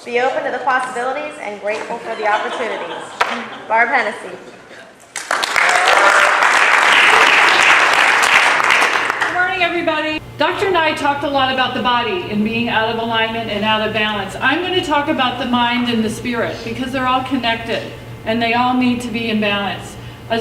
Be open to the possibilities and grateful for the opportunities. Barb Hennessy. Good morning, everybody. Dr. and I talked a lot about the body and being out of alignment and out of balance. I'm going to talk about the mind and the spirit because they're all connected and they all need to be in balance.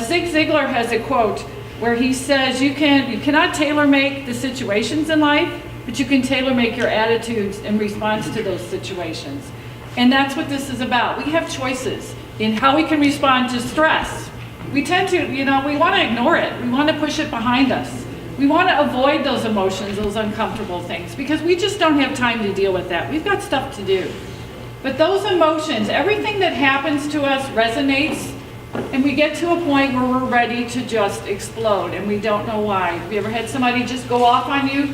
Zig Ziglar has a quote where he says, you cannot tailor-make the situations in life, but you can tailor-make your attitudes in response to those situations. And that's what this is about. We have choices in how we can respond to stress. We tend to, we want to ignore it. We want to push it behind us. We want to avoid those emotions, those uncomfortable things, because we just don't have time to deal with that. We've got stuff to do. But those emotions, everything that happens to us resonates, and we get to a point where we're ready to just explode, and we don't know why. Have you ever had somebody just go off on you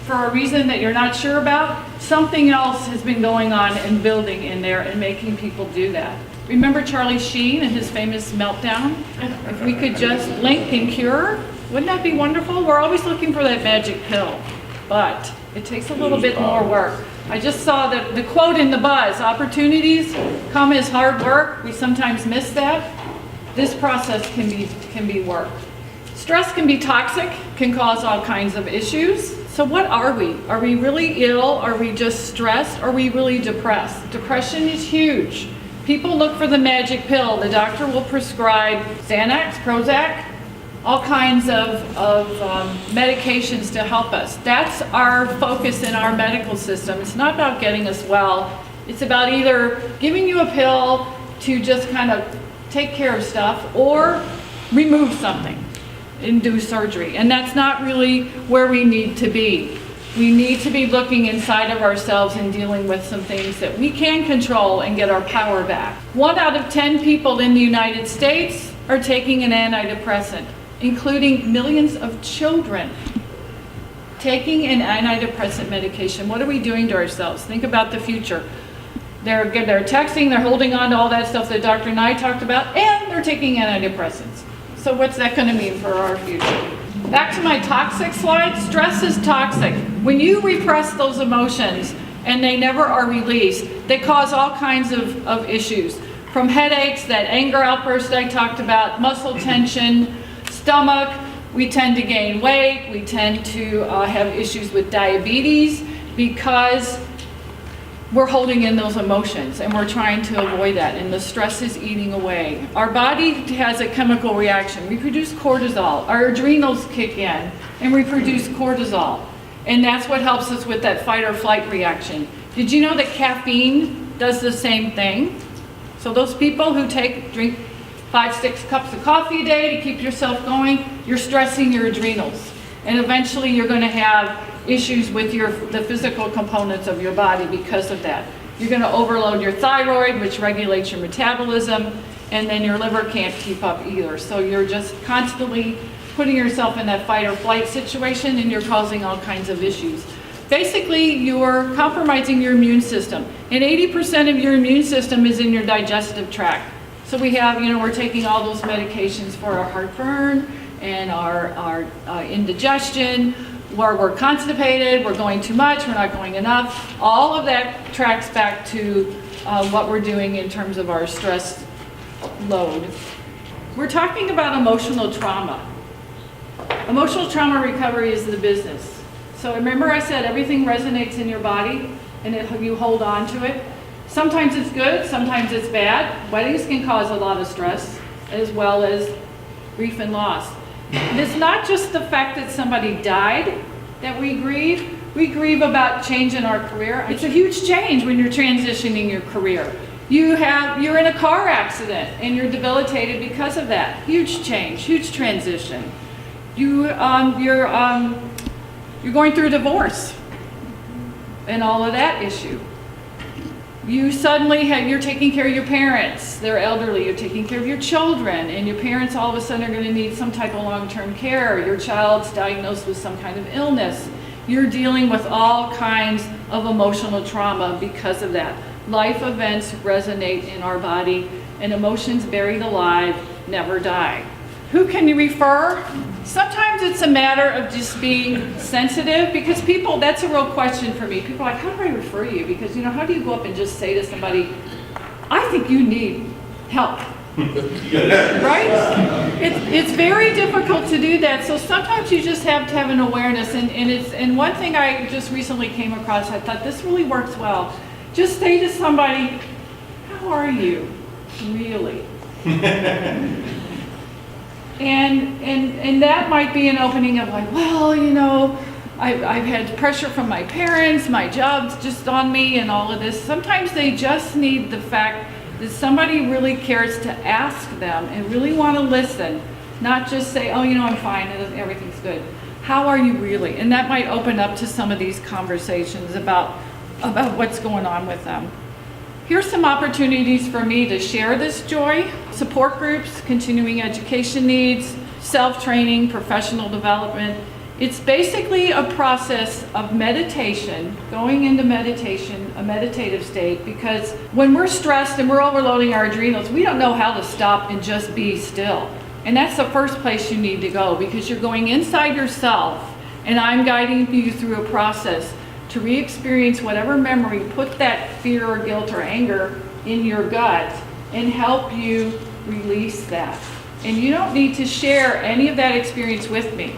for a reason that you're not sure about? Something else has been going on and building in there and making people do that. Remember Charlie Sheen and his famous meltdown? If we could just link and cure, wouldn't that be wonderful? We're always looking for that magic pill, but it takes a little bit more work. I just saw the quote in the buzz, opportunities come as hard work. We sometimes miss that. This process can be work. Stress can be toxic, can cause all kinds of issues. So what are we? Are we really ill? Are we just stressed? Are we really depressed? Depression is huge. People look for the magic pill. The doctor will prescribe Xanax, Prozac, all kinds of medications to help us. That's our focus in our medical system. It's not about getting us well. It's about either giving you a pill to just kind of take care of stuff or remove something and do surgery. And that's not really where we need to be. We need to be looking inside of ourselves and dealing with some things that we can control and get our power back. 1 out of 10 people in the United States are taking an antidepressant, including millions of children taking an antidepressant medication. What are we doing to ourselves? Think about the future. They're texting, they're holding on to all that stuff that Dr. and I talked about, and they're taking antidepressants. So what's that going to mean for our future? Back to my toxic slide, stress is toxic. When you repress those emotions and they never are released, they cause all kinds of issues. From headaches, that anger outburst I talked about, muscle tension, stomach, we tend to gain weight, we tend to have issues with diabetes because we're holding in those emotions and we're trying to avoid that, and the stress is eating away. Our body has a chemical reaction. We produce cortisol. Our adrenals kick in and we produce cortisol, and that's what helps us with that fight or flight reaction. Did you know that caffeine does the same thing? So those people who drink 5-6 cups of coffee a day to keep yourself going, you're stressing your adrenals, and eventually you're going to have issues with the physical components of your body because of that. You're going to overload your thyroid, which regulates your metabolism, and then your liver can't keep up either. So you're just constantly putting yourself in that fight or flight situation, and you're causing all kinds of issues. Basically, you're compromising your immune system, and 80% of your immune system is in your digestive tract. So we have, we're taking all those medications for our heartburn and our indigestion, where we're constipated, we're going too much, we're not going enough. All of that tracks back to what we're doing in terms of our stress load. We're talking about emotional trauma. Emotional trauma recovery is the business. So remember I said everything resonates in your body and you hold on to it. Sometimes it's good, sometimes it's bad. Weddings can cause a lot of stress as well as grief and loss. It's not just the fact that somebody died that we grieve about change in our career. It's a huge change when you're transitioning your career. You're in a car accident and you're debilitated because of that. Huge change, huge transition. You're going through a divorce and all of that issue. You suddenly you're taking care of your parents, they're elderly, you're taking care of your children, and your parents all of a sudden are going to need some type of long-term care. Your child's diagnosed with some kind of illness. You're dealing with all kinds of emotional trauma because of that. Life events resonate in our body, and emotions buried alive never die. Who can you refer? Sometimes it's a matter of just being sensitive, because people, that's a real question for me. People are like, how do I refer you? Because, how do you go up and just say to somebody, I think you need help, right? It's very difficult to do that. So sometimes you just have to have an awareness. And one thing I just recently came across, I thought this really works well. Just say to somebody, how are you, really? And that might be an opening of like, well, I've had pressure from my parents, my job's just on me and all of this. Sometimes they just need the fact that somebody really cares to ask them and really want to listen, not just say, oh, I'm fine, everything's good. How are you really? And that might open up to some of these conversations about what's going on with them. Here's some opportunities for me to share this joy. Support groups, continuing education needs, self-training, professional development. It's basically a process of meditation, going into meditation, a meditative state, because when we're stressed and we're overloading our adrenals, we don't know how to stop and just be still. And that's the first place you need to go, because you're going inside yourself, and I'm guiding you through a process to re-experience whatever memory put that fear or guilt or anger in your gut and help you release that. And you don't need to share any of that experience with me.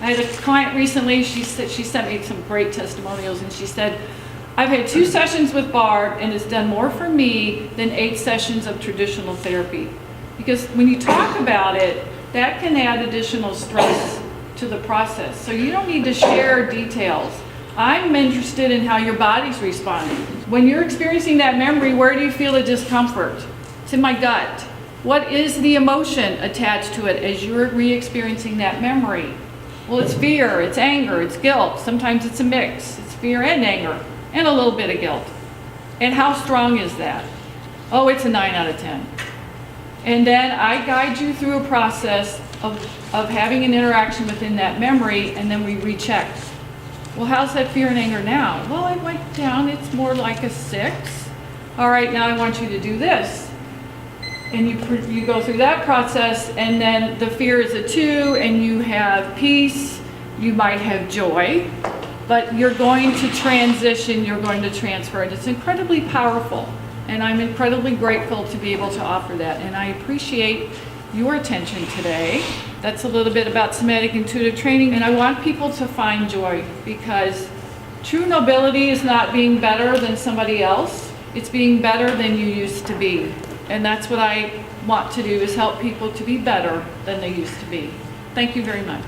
I had a client recently, she sent me some great testimonials, and she said, I've had 2 sessions with Barb and it's done more for me than 8 sessions of traditional therapy. Because when you talk about it, that can add additional stress to the process. So you don't need to share details. I'm interested in how your body's responding. When you're experiencing that memory, where do you feel the discomfort? It's in my gut. What is the emotion attached to it as you're re-experiencing that memory? Well, it's fear, it's anger, it's guilt. Sometimes it's a mix. It's fear and anger and a little bit of guilt. And how strong is that? Oh, it's a 9 out of 10. And then I guide you through a process of having an interaction within that memory, and then we recheck. Well, how's that fear and anger now? Well, it went down, it's more like a 6. All right, now I want you to do this. And you go through that process, and then the fear is a 2, and you have peace, you might have joy, but you're going to transition, you're going to transfer, and it's incredibly powerful. And I'm incredibly grateful to be able to offer that, and I appreciate your attention today. That's a little bit about somatic intuitive training, and I want people to find joy, because true nobility is not being better than somebody else, it's being better than you used to be. And that's what I want to do, is help people to be better than they used to be. Thank you very much.